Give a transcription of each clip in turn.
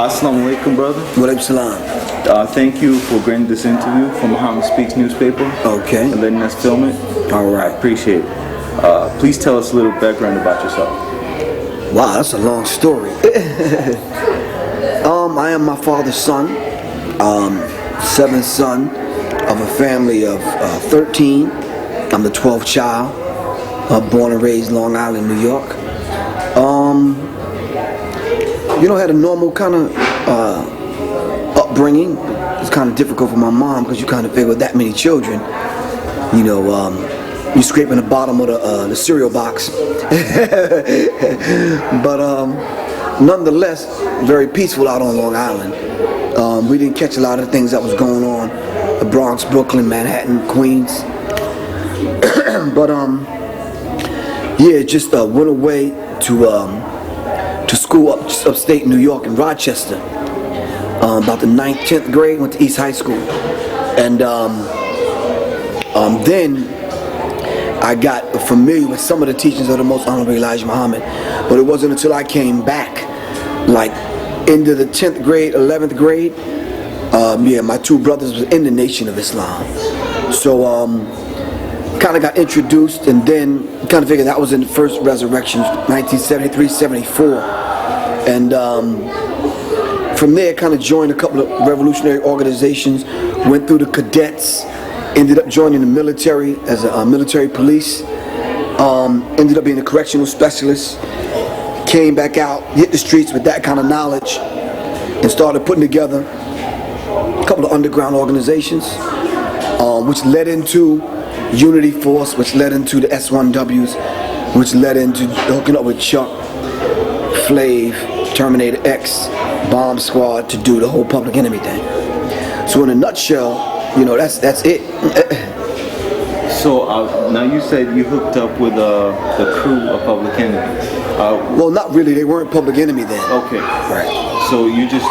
Assalamu alaikum, brother. Wa alaikum salam. Thank you for granting this interview for Muhammad Speaks newspaper. Okay. And letting us film it. All right. Appreciate it. Please tell us a little background about yourself. Wow, that's a long story. I am my father's son, seventh son of a family of 13. I'm the 12th child, born and raised Long Island, New York. Had a normal kind of upbringing. It's kind of difficult for my mom because you kind of figure with that many children, you're scraping the bottom of the cereal box. But nonetheless, very peaceful out on Long Island. We didn't catch a lot of things that was going on, the Bronx, Brooklyn, Manhattan, Queens. But just went away to school upstate New York in Rochester. About the 9th, 10th grade, went to East High School. And then I got familiar with some of the teachings of the Most Honorable Elijah Muhammad. But it wasn't until I came back, like into the 10th grade, 11th grade, my two brothers was in the Nation of Islam. So kind of got introduced, and then kind of figured that was in the first resurrection, 1973, 74. And from there, kind of joined a couple of revolutionary organizations, went through the cadets, ended up joining the military as a military police, ended up being a correctional specialist, came back out, hit the streets with that kind of knowledge, and started putting together a couple of underground organizations, which led into Unity Force, which led into the S1Ws, which led into hooking up with Chuck, Flav, Terminator X, Bomb Squad to do the whole Public Enemy thing. So in a nutshell, that's it. So now you said you hooked up with the crew of Public Enemy. Well, not really. They weren't Public Enemy then. Okay. Right. So you just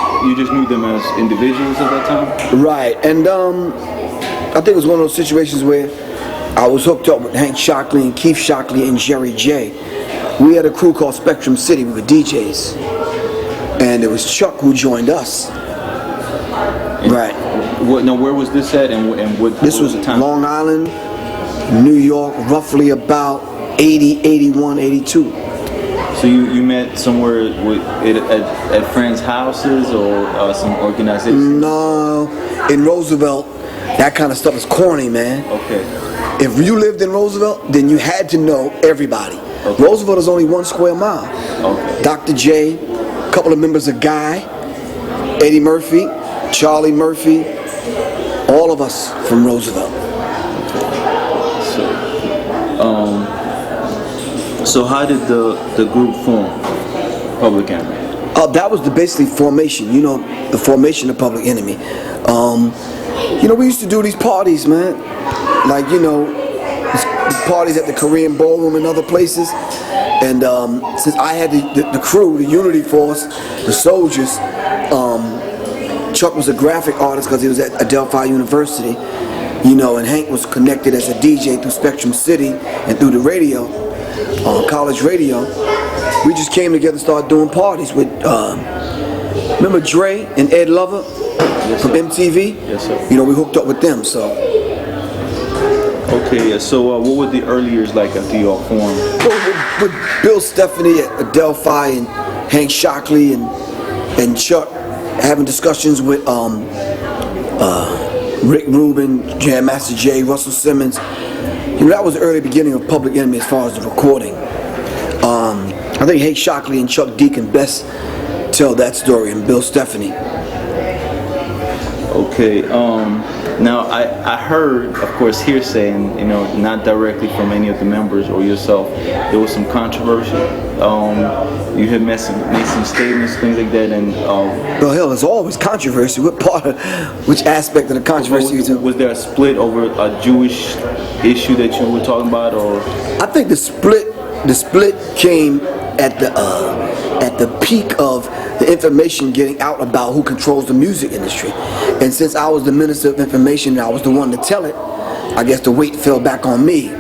knew them as individuals at that time? Right. And I think it was one of those situations where I was hooked up with Hank Shockley and Keith Shockley and Jerry J. We had a crew called Spectrum City. We were DJs. And it was Chuck who joined us. Right. Where was this at, and what? This was the time? Long Island, New York, roughly about 80, 81, 82. So you met somewhere at friends' houses or some organization? No, in Roosevelt, that kind of stuff is corny, man. Okay. If you lived in Roosevelt, then you had to know everybody. Okay. Roosevelt is only 1 square mile. Okay. Dr. J, a couple of members of Guy, Eddie Murphy, Charlie Murphy, all of us from Roosevelt. So how did the group form, Public Enemy? That was basically formation, the formation of Public Enemy. We used to do these parties, man. Like, these parties at the Korean Ballroom and other places. And since I had the crew, the Unity Force, the soldiers, Chuck was a graphic artist because he was at Adelphi University, and Hank was connected as a DJ through Spectrum City and through the radio, college radio. We just came together and started doing parties with, remember Dre and Ed Lover from MTV? Yes, sir. We hooked up with them, so. Okay, so what were the early years like after you all formed? Well, with Bill Stephanie at Adelphi and Hank Shockley and Chuck having discussions with Rick Rubin, Jam Master Jay, Russell Simmons. That was the early beginning of Public Enemy as far as the recording. I think Hank Shockley and Chuck Deacon best tell that story, and Bill Stephanie. Okay, now I heard, of course, hearsay, and not directly from any of the members or yourself, there was some controversy. You had made some statements, things like that, and well, hell, there's always controversy. Which aspect of the controversy? Was there a split over a Jewish issue that you were talking about, or? I think the split came at the peak of the information getting out about who controls the music industry. And since I was the Minister of Information and I was the one to tell it, I guess the weight fell back on me.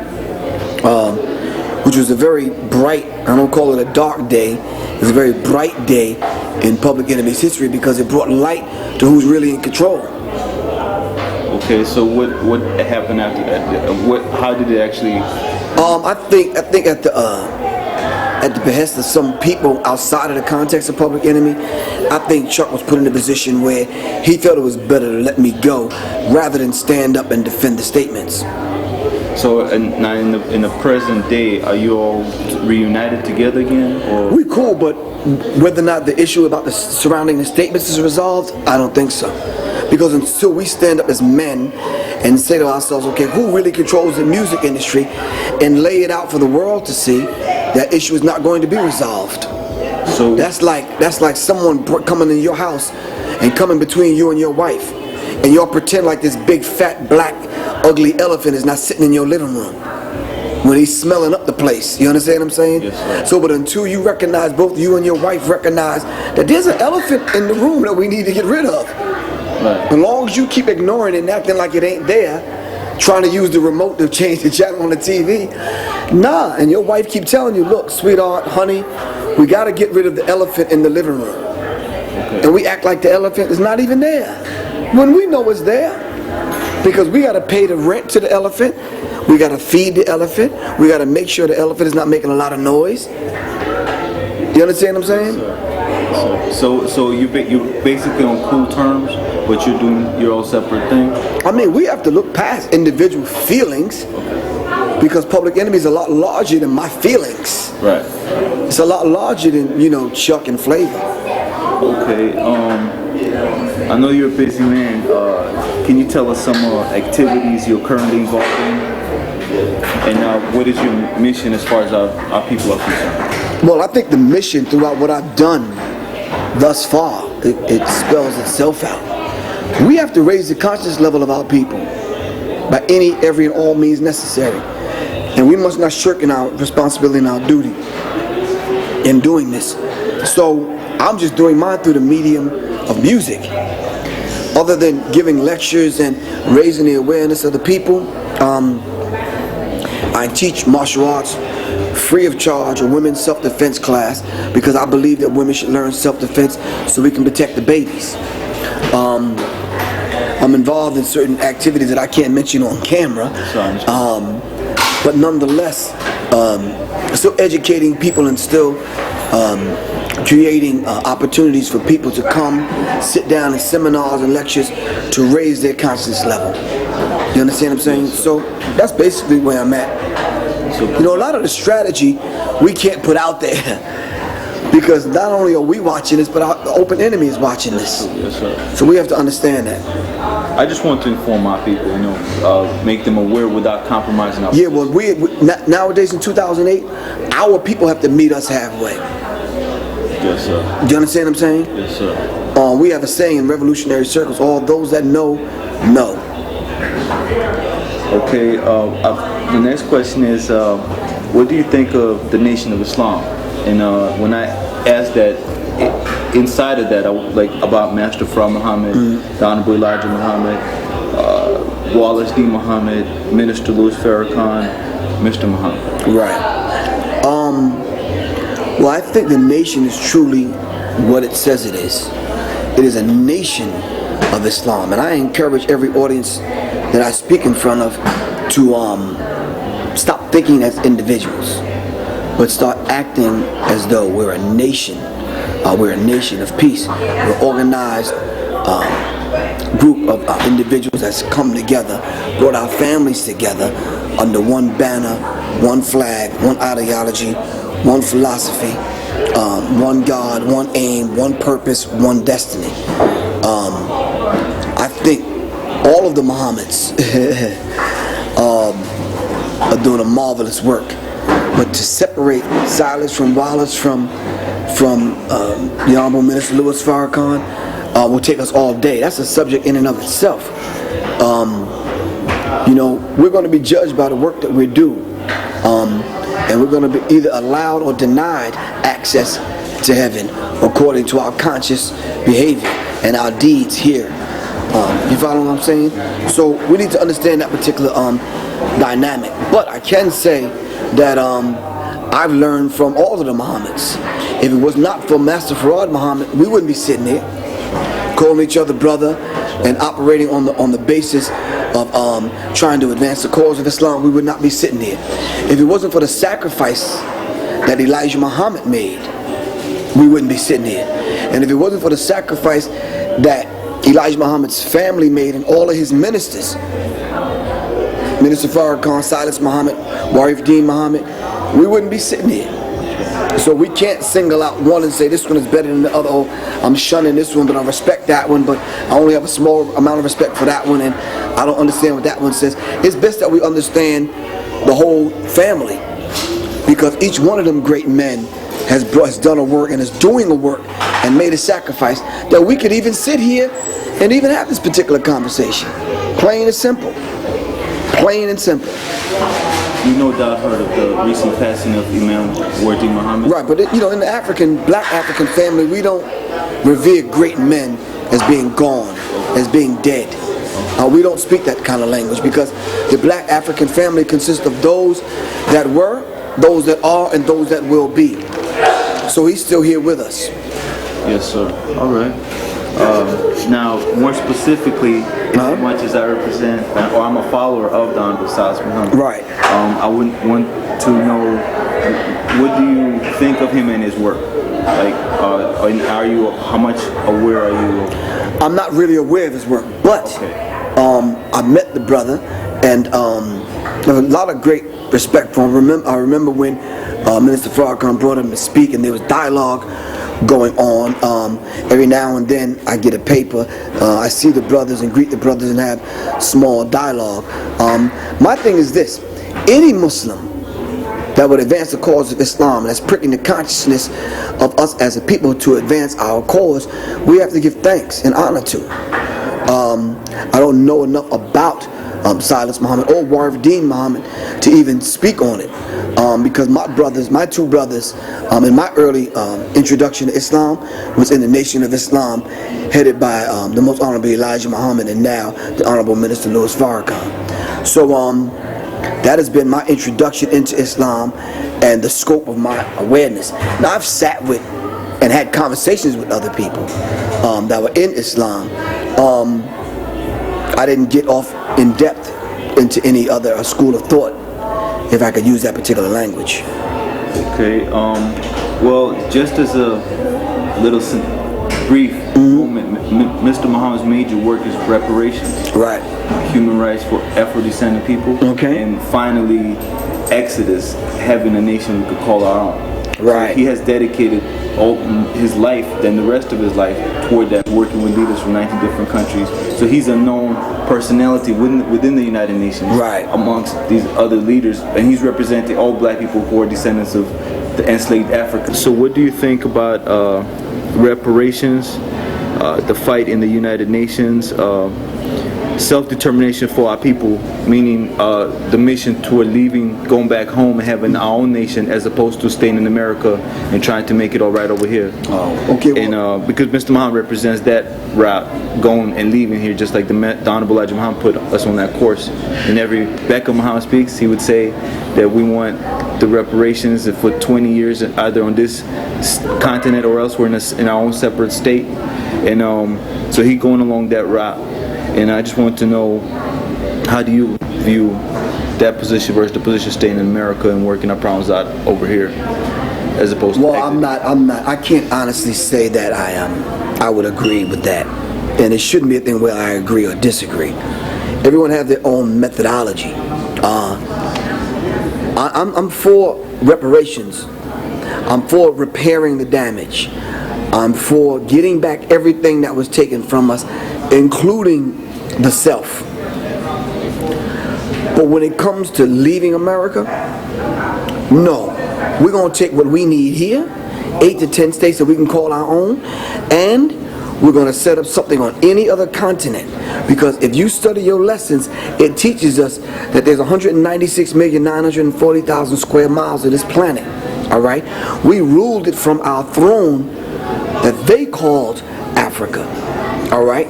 Which was a very bright, I don't call it a dark day, it was a very bright day in Public Enemy's history because it brought light to who's really in control. Okay, so what happened after that? How did it actually? I think at the behest of some people outside of the context of Public Enemy, I think Chuck was put in a position where he felt it was better to let me go rather than stand up and defend the statements. So now in the present day, are you all reunited together again? Or? We cool, but whether or not the issue about the surrounding the statements is resolved, I don't think so. Because until we stand up as men and say to ourselves, okay, who really controls the music industry, and lay it out for the world to see, that issue is not going to be resolved. So that's like someone coming in your house and coming between you and your wife, and y'all pretend like this big fat black ugly elephant is not sitting in your living room when he's smelling up the place. You understand what I'm saying? Yes, sir. So, but until you recognize, both you and your wife recognize that there's an elephant in the room that we need to get rid of. Right. As long as you keep ignoring it and acting like it ain't there, trying to use the remote to change the channel on the TV, nah. And your wife keep telling you, look, sweetheart, honey, we got to get rid of the elephant in the living room. Okay. And we act like the elephant is not even there when we know it's there, because we got to pay the rent to the elephant, we got to feed the elephant, we got to make sure the elephant is not making a lot of noise. You understand what I'm saying? So you're basically on cool terms, but you're doing your own separate thing? I mean, we have to look past individual feelings, because Public Enemy is a lot larger than my feelings. Right. It's a lot larger than, Chuck and Flavor. Okay, I know you're a busy man. Can you tell us some activities you're currently involved in? And what is your mission as far as our people are concerned? Well, I think the mission throughout what I've done thus far, it spells itself out. We have to raise the conscious level of our people by any, every, and all means necessary. And we must not shirk in our responsibility and our duty in doing this. So I'm just doing mine through the medium of music. Other than giving lectures and raising the awareness of the people, I teach martial arts free of charge, a women's self-defense class, because I believe that women should learn self-defense so we can protect the babies. I'm involved in certain activities that I can't mention on camera, but nonetheless, still educating people and still creating opportunities for people to come, sit down in seminars and lectures to raise their consciousness level. You understand what I'm saying? So that's basically where I'm at. A lot of the strategy we can't put out there because not only are we watching this, but our open enemy is watching this. Yes, sir. So we have to understand that. I just want to inform my people, make them aware without compromising our well, we nowadays in 2008, our people have to meet us halfway. Yes, sir. Do you understand what I'm saying? Yes, sir. We have a saying in revolutionary circles, all those that know. Okay, the next question is, what do you think of the Nation of Islam? And when I asked that, inside of that, about Master Fra Muhammad, the Honorable Elijah Muhammad, Wallace D. Muhammad, Minister Louis Farrakhan, Mr. Muhammad. Right. Well, I think the nation is truly what it says it is. It is a nation of Islam, and I encourage every audience that I speak in front of to stop thinking as individuals, but start acting as though we're a nation. We're a nation of peace. We're an organized group of individuals that's come together, brought our families together under one banner, one flag, one ideology, one philosophy, one God, one aim, one purpose, one destiny. I think all of the Muhammads are doing a marvelous work, but to separate Silas from Wallace from the Honorable Minister Louis Farrakhan will take us all day. That's a subject in and of itself. We're going to be judged by the work that we do, and we're going to be either allowed or denied access to heaven according to our conscious behavior and our deeds here. You follow what I'm saying? So we need to understand that particular dynamic. But I can say that I've learned from all of the Muhammads. If it was not for Master Farad Muhammad, we wouldn't be sitting here calling each other brother and operating on the basis of trying to advance the cause of Islam. We would not be sitting here. If it wasn't for the sacrifice that Elijah Muhammad made, we wouldn't be sitting here. And if it wasn't for the sacrifice that Elijah Muhammad's family made and all of his ministers, Minister Farrakhan, Silas Muhammad, Warif Deen Muhammad, we wouldn't be sitting here. So we can't single out one and say this one is better than the other. Oh, I'm shunning this one, but I respect that one, but I only have a small amount of respect for that one, and I don't understand what that one says. It's best that we understand the whole family, because each one of them great men has done a work and is doing a work and made a sacrifice that we could even sit here and even have this particular conversation. Plain and simple. Plain and simple. You no doubt heard of the recent passing of Imam Wardi Muhammad. Right, but in the black African family, we don't revere great men as being gone, as being dead. We don't speak that kind of language, because the black African family consists of those that were, those that are, and those that will be. So he's still here with us. Yes, sir. All right. Now, more specifically, as much as I represent, or I'm a follower of the Honorable Silas Muhammad, right? I would want to know, what do you think of him and his work? Like, how much aware are you? I'm not really aware of his work, but I met the brother, and I have a lot of great respect for him. I remember when Minister Farrakhan brought him to speak, and there was dialogue going on. Every now and then I get a paper, I see the brothers and greet the brothers and have small dialogue. My thing is this: any Muslim that would advance the cause of Islam, that's pricking the consciousness of us as a people to advance our cause, we have to give thanks and honor to. I don't know enough about Silas Muhammad or Warif Deen Muhammad to even speak on it, because my two brothers, in my early introduction to Islam was in the Nation of Islam, headed by the Most Honorable Elijah Muhammad, and now the Honorable Minister Louis Farrakhan. So that has been my introduction into Islam and the scope of my awareness. Now, I've sat with and had conversations with other people that were in Islam. I didn't get off in depth into any other school of thought, if I could use that particular language. Okay, well, just as a little brief moment, Mr. Muhammad's major work is reparations. Right. Human rights for Afro-descendant people. Okay. And finally, Exodus, having a nation we could call our own. Right. So he has dedicated all his life, then the rest of his life, toward that, working with leaders from 19 different countries. So he's a known personality within the United Nations, right, amongst these other leaders, and he's representing all black people who are descendants of the enslaved Africans. So what do you think about reparations, the fight in the United Nations, self-determination for our people, meaning the mission toward going back home and having our own nation, as opposed to staying in America and trying to make it all right over here? Okay. And because Mr. Muhammad represents that route, going and leaving here, just like the Honorable Elijah Muhammad put us on that course. And every Becca Muhammad speaks, he would say that we want the reparations for 20 years, either on this continent or elsewhere in our own separate state. And so he going along that route. And I just want to know, how do you view that position versus the position staying in America and working our problems out over here, as opposed to? Well, I can't honestly say that I would agree with that, and it shouldn't be a thing where I agree or disagree. Everyone has their own methodology. I'm for reparations. I'm for repairing the damage. I'm for getting back everything that was taken from us, including the self. But when it comes to leaving America, no. We're going to take what we need here, 8 to 10 states that we can call our own, and we're going to set up something on any other continent. Because if you study your lessons, it teaches us that there's 196,940,000 square miles of this planet. All right? We ruled it from our throne that they called Africa. All right?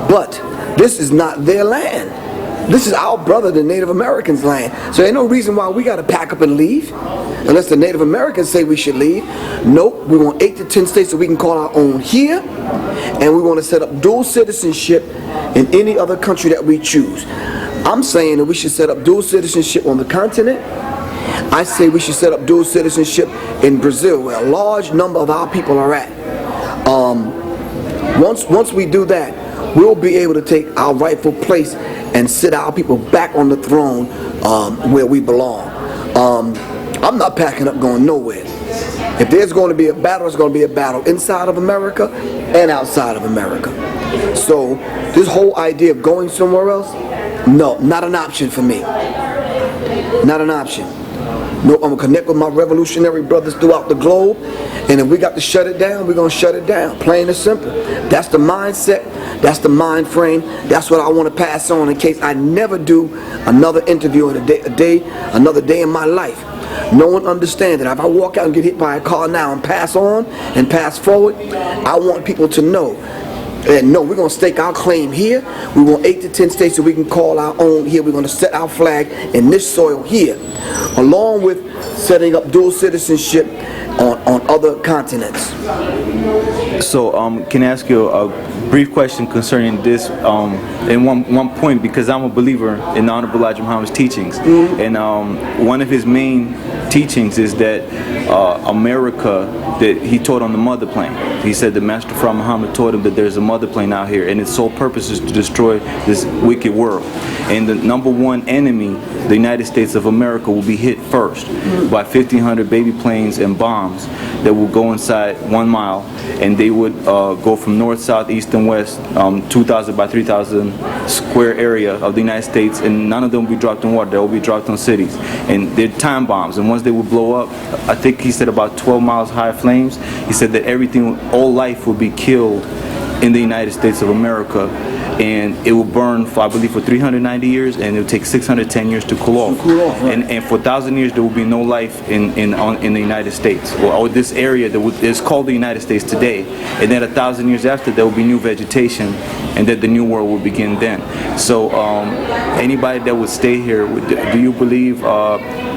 But this is not their land. This is our brother, the Native Americans' land. So ain't no reason why we got to pack up and leave, unless the Native Americans say we should leave. Nope, we want 8 to 10 states that we can call our own here, and we want to set up dual citizenship in any other country that we choose. I'm saying that we should set up dual citizenship on the continent. I say we should set up dual citizenship in Brazil, where a large number of our people are at. Once we do that, we'll be able to take our rightful place and sit our people back on the throne where we belong. I'm not packing up going nowhere. If there's going to be a battle, it's going to be a battle inside of America and outside of America. So this whole idea of going somewhere else, no, not an option for me. Not an option. No, I'm going to connect with my revolutionary brothers throughout the globe, and if we got to shut it down, we're going to shut it down, plain and simple. That's the mindset, that's the mind frame, that's what I want to pass on in case I never do another interview in another day in my life. No one understands that if I walk out and get hit by a car now and pass on and pass forward, I want people to know and no, we're going to stake our claim here. We want 8 to 10 states that we can call our own here. We're going to set our flag in this soil here, along with setting up dual citizenship on other continents. So, can I ask you a brief question concerning this in one point, because I'm a believer in the Honorable Elijah Muhammad's teachings, and one of his main teachings is that America, that he taught on the mother plane. He said that Master Prophet Muhammad taught him that there's a mother plane out here, and its sole purpose is to destroy this wicked world. And the number one enemy, the United States of America, will be hit first by 1,500 baby planes and bombs that will go inside 1 mile, and they would go from north, south, east, and west, 2,000 by 3,000 square area of the United States, and none of them will be dropped in water. They will be dropped on cities, and they're time bombs. And once they would blow up, I think he said about 12 miles high flames. He said that everything, all life, will be killed in the United States of America, and it will burn for, I believe, for 390 years, and it will take 610 years to cool off. Right. And for 1,000 years there will be no life in the United States, or this area that is called the United States today. And then 1,000 years after, there will be new vegetation, and that the new world will begin then. So anybody that would stay here, do you believe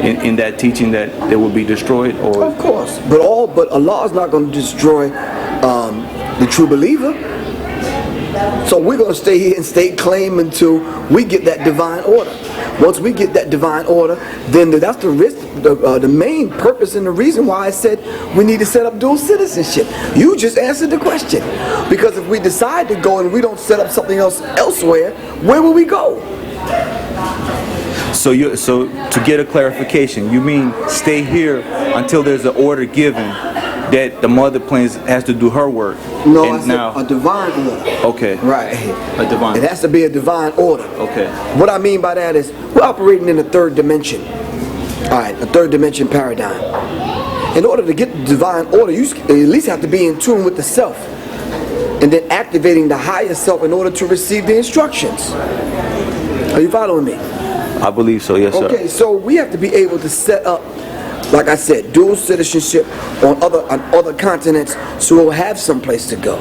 in that teaching that they will be destroyed? Or? Of course, but Allah is not going to destroy the true believer. So we're going to stay here and stake claim until we get that divine order. Once we get that divine order, then that's the risk, the main purpose and the reason why I said we need to set up dual citizenship. You just answered the question. Because if we decide to go and we don't set up something else elsewhere, where will we go? So to get a clarification, you mean stay here until there's an order given that the mother planes has to do her work? No, I said a divine order. Okay. Right. A divine. It has to be a divine order. Okay. What I mean by that is we're operating in a third dimension. Alright, a third dimension paradigm. In order to get the divine order, you at least have to be in tune with the self, and then activating the higher self in order to receive the instructions. Are you following me? I believe so, yes, sir. Okay, so we have to be able to set up, like I said, dual citizenship on other continents, so we'll have some place to go.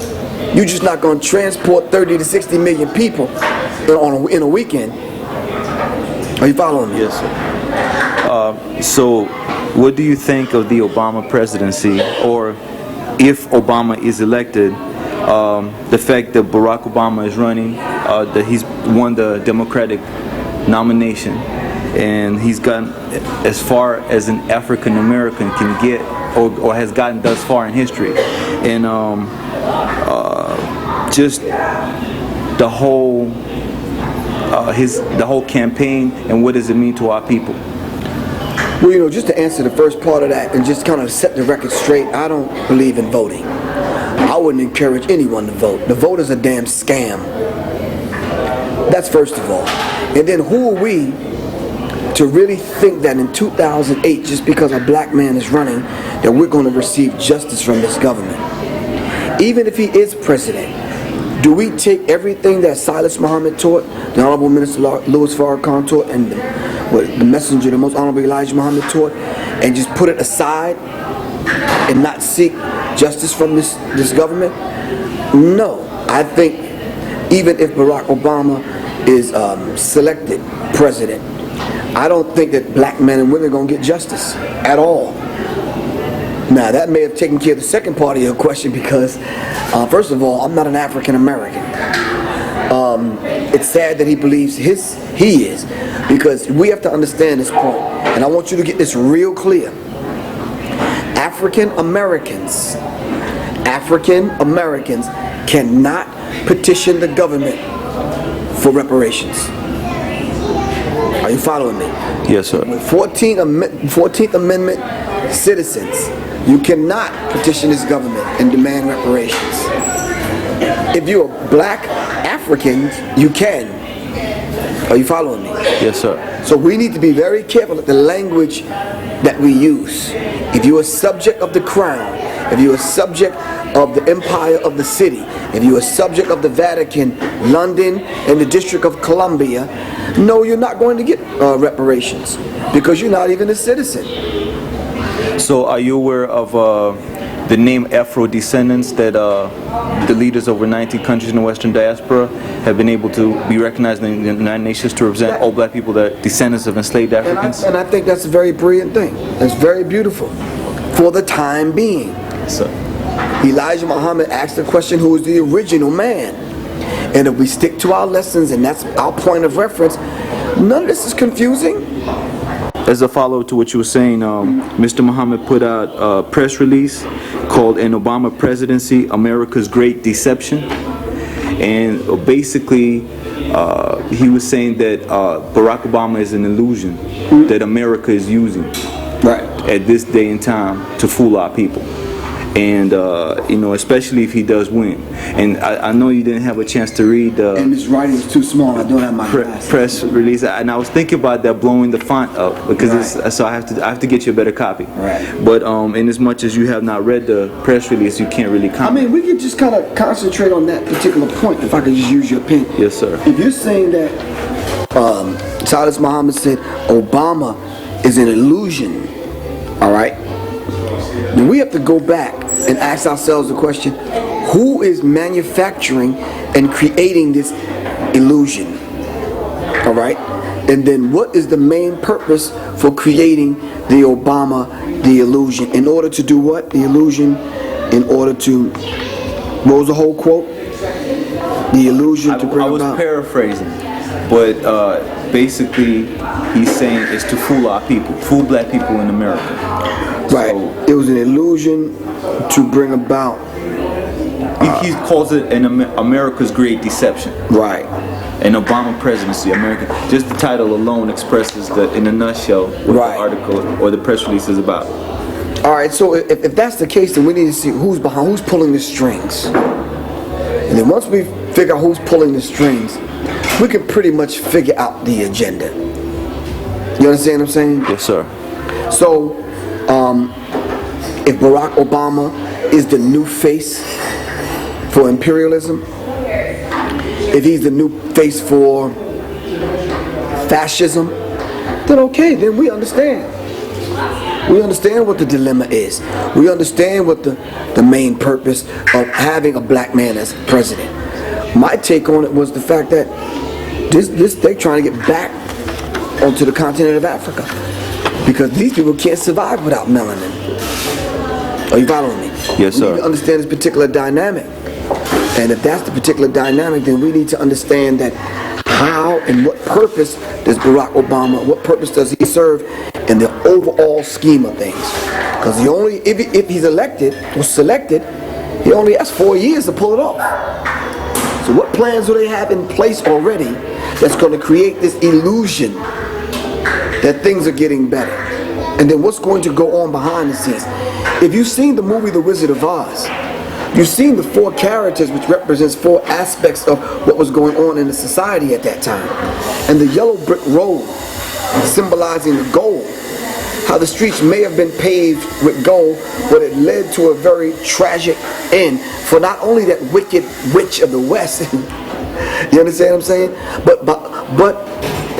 You're just not going to transport 30 to 60 million people in a weekend. Are you following me? Yes, sir. So what do you think of the Obama presidency, or if Obama is elected, the fact that Barack Obama is running, that he's won the Democratic nomination, and he's gotten as far as an African American can get, or has gotten thus far in history, and just the whole campaign, and what does it mean to our people? Well, just to answer the first part of that and just kind of set the record straight, I don't believe in voting. I wouldn't encourage anyone to vote. The vote is a damn scam. That's first of all. And then who are we to really think that in 2008, just because a black man is running, that we're going to receive justice from this government? Even if he is president, do we take everything that Silas Muhammad taught, the Honorable Minister Louis Farrakhan taught, and the messenger, the most Honorable Elijah Muhammad taught, and just put it aside and not seek justice from this government? No. I think even if Barack Obama is selected president, I don't think that black men and women are going to get justice at all. Now, that may have taken care of the second part of your question because, first of all, I'm not an African American. It's sad that he believes he is, because we have to understand this point, and I want you to get this real clear. African Americans cannot petition the government for reparations. Are you following me? Yes, sir. 14th Amendment citizens, you cannot petition this government and demand reparations. If you're a black African, you can. Are you following me? Yes, sir. So we need to be very careful of the language that we use. If you're a subject of the crown, if you're a subject of the empire of the city, if you're a subject of the Vatican, London, and the District of Columbia, no, you're not going to get reparations because you're not even a citizen. So are you aware of the name Afro-descendants that the leaders over 19 countries in the Western diaspora have been able to be recognized in the United Nations to represent all black people that are descendants of enslaved Africans? And I think that's a very brilliant thing. That's very beautiful for the time being. So, Elijah Muhammad asked the question, who is the original man? And if we stick to our lessons and that's our point of reference, none of this is confusing. as a follow to what you were saying, Mr. Muhammad put out a press release called "An Obama Presidency: America's Great Deception," and basically he was saying that Barack Obama is an illusion that America is using at this day and time to fool our people. And especially if he does win. And I know you didn't have a chance to read and this writing is too small. I don't have my press release, and I was thinking about that, blowing the font up, because so I have to get you a better copy. But in as much as you have not read the press release, you can't really comment. I mean, we could just kind of concentrate on that particular point. If I could just use your pen. Yes, sir. If you're saying that Silas Muhammad said Obama is an illusion, all right, then we have to go back and ask ourselves the question, who is manufacturing and creating this illusion? All right? And then what is the main purpose for creating the illusion? In order to do what? The illusion, in order to, what was the whole quote? The illusion to bring about. I was paraphrasing, but basically he's saying it's to fool our people, fool black people in America. Right. So, it was an illusion to bring about. He calls it America's Great Deception. Right. An Obama presidency, America. Just the title alone expresses in a nutshell what the article or the press release is about. All right. So if that's the case, then we need to see who's pulling the strings. And then once we figure out who's pulling the strings, we can pretty much figure out the agenda. You understand what I'm saying? Yes, sir. So, if Barack Obama is the new face for imperialism, if he's the new face for fascism, then okay, then we understand. We understand what the dilemma is. We understand what the main purpose of having a black man as president. My take on it was the fact that they're trying to get back onto the continent of Africa, because these people can't survive without melanin. Are you following me? Yes, sir. We need to understand this particular dynamic. And if that's the particular dynamic, then we need to understand that how and what purpose does Barack Obama, what purpose does he serve in the overall scheme of things? Because if he's elected or selected, he only has 4 years to pull it off. So what plans do they have in place already that's going to create this illusion that things are getting better? And then what's going to go on behind the scenes? If you've seen the movie The Wizard of Oz, you've seen the 4 characters, which represents 4 aspects of what was going on in the society at that time. And the yellow brick road symbolizing the gold. How the streets may have been paved with gold, but it led to a very tragic end for not only that wicked witch of the West, you understand what I'm saying? But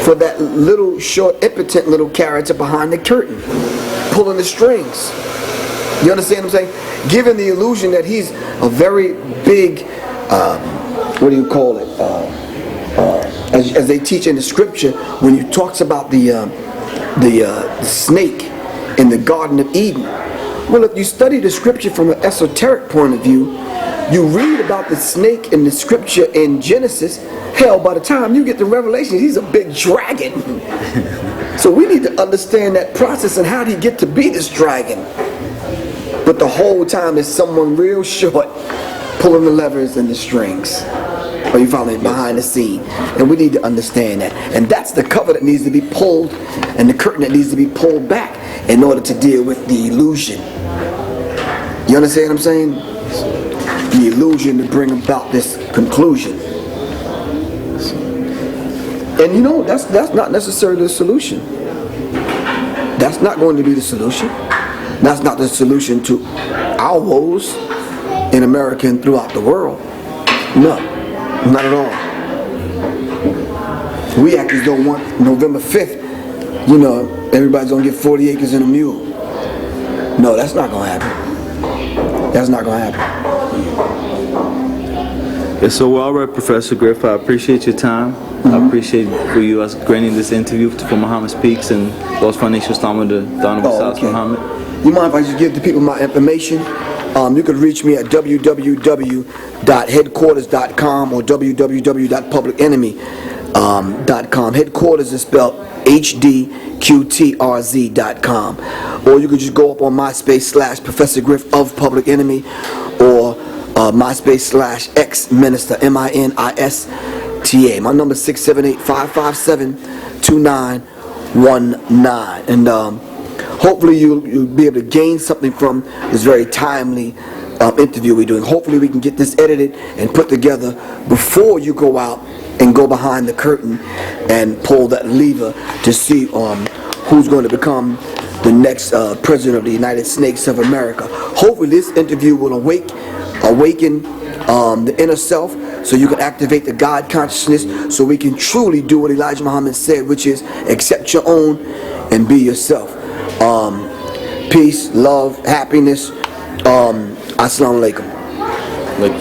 for that little short, impotent little character behind the curtain, pulling the strings. You understand what I'm saying? Given the illusion that he's a very big, what do you call it? as they teach in the scripture, when you talks about the snake in the Garden of Eden. Well, if you study the scripture from an esoteric point of view, you read about the snake in the scripture in Genesis. Hell, by the time you get to Revelation, he's a big dragon. So we need to understand that process and how did he get to be this dragon. But the whole time there's someone real short pulling the levers and the strings. Are you following? Behind the scene. And we need to understand that. And that's the cover that needs to be pulled and the curtain that needs to be pulled back in order to deal with the illusion. You understand what I'm saying? The illusion to bring about this conclusion. And you know, that's not necessarily the solution. That's not going to be the solution. That's not the solution to our woes in America and throughout the world. No, not at all. We actually don't want November 5th, you know, everybody's going to get 40 acres and a mule. No, that's not going to happen. That's not going to happen. Yes, so all right, Professor Griff, I appreciate your time. I appreciate for you us granting this interview for Muhammad Speaks and Lost Financial Installment of the Honorable South Muhammad. You mind if I just give the people my information? You can reach me at www.headquarters.com or www.publicenemy.com. Headquarters is spelled HDQTRZ.com. Or you could just go up on MySpace / Professor Griff of Public Enemy, or MySpace / ex-minister, MINISTA. My number is 678-557-2919. And hopefully you'll be able to gain something from this very timely interview we're doing. Hopefully we can get this edited and put together before you go out and go behind the curtain and pull that lever to see who's going to become the next president of the United States of America. Hopefully this interview will awaken the inner self, so you can activate the God consciousness, so we can truly do what Elijah Muhammad said, which is accept your own and be yourself. Peace, love, happiness. Assalamu alaikum. Like,